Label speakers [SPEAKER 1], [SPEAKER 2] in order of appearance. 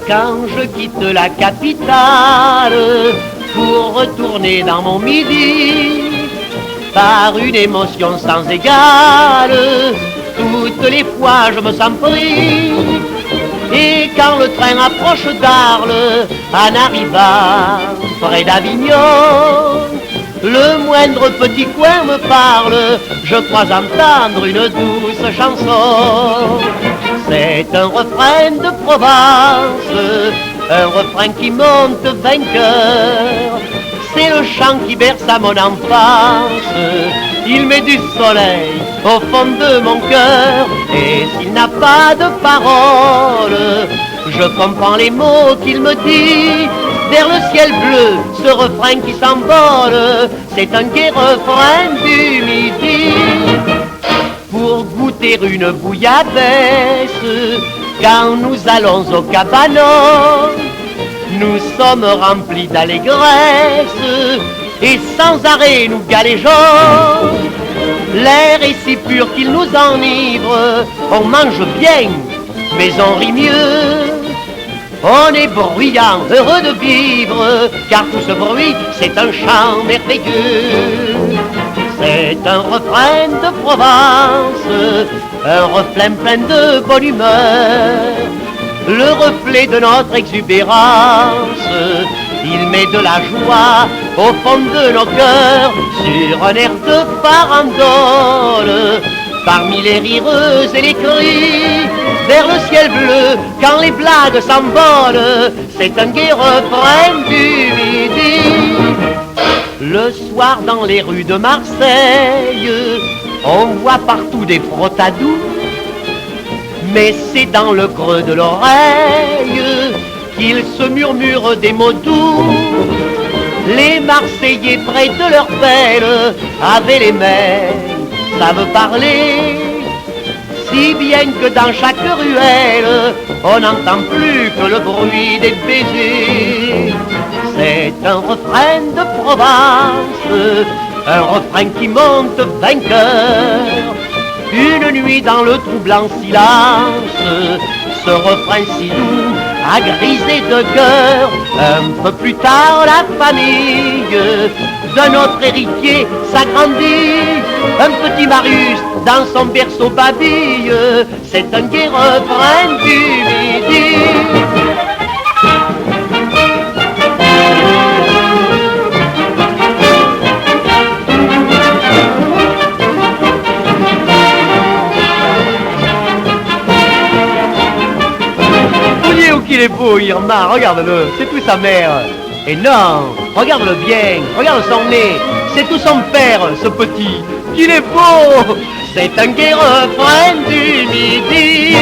[SPEAKER 1] Quand je quitte la capitale pour retourner dans mon midi, par une émotion sans égale, toutes les fois je me sens pris. Et quand le train approche d'Arles, en arrivant près d'Avignon, le moindre petit coin me parle, je crois entendre une douce chanson. C'est un refrain de Provence, un refrain qui monte vainqueur. C'est le chant qui berce à mon enfance, il met du soleil au fond de mon cœur. Et s'il n'a pas de paroles, je comprends les mots qu'il me dit. Vers le ciel bleu, ce refrain qui s'envole, c'est un gai refrain du midi. Pour goûter une bouillabaisse, quand nous allons au cabanon, nous sommes remplis d'allégresse et sans arrêt nous galégeons. L'air est si pur qu'il nous enivre, on mange bien, mais on rit mieux. On est bruyant, heureux de vivre, car tout ce bruit, c'est un chant merveilleux. C'est un refrain de Provence, un refrain plein de bonne humeur, le reflet de notre exubérance. Il met de la joie au fond de nos cœurs, sur un air de farandole, parmi les rireuses et les cris. Vers le ciel bleu, quand les blagues s'envolent, c'est un gai refrain du midi. Le soir dans les rues de Marseille, on voit partout des frottadous, mais c'est dans le creux de l'oreille qu'ils se murmurent des mots doux. Les Marseillais près de leur pelle, avec les mains, savent parler, si bien que dans chaque ruelle, on n'entend plus que le bruit des baisers. C'est un refrain de Provence, un refrain qui monte vainqueur. Une nuit dans le troublant silence, ce refrain si doux a grisé de cœur. Un peu plus tard, la famille de notre héritier s'agrandit. Un petit Marius dans son berceau babille, c'est un gai refrain du midi. Qu'il est beau, Irma, regarde-le, c'est tout sa mère. Et non, regarde-le bien, regarde son nez, c'est tout son père, ce petit. Qu'il est beau, c'est un gai refrain du midi.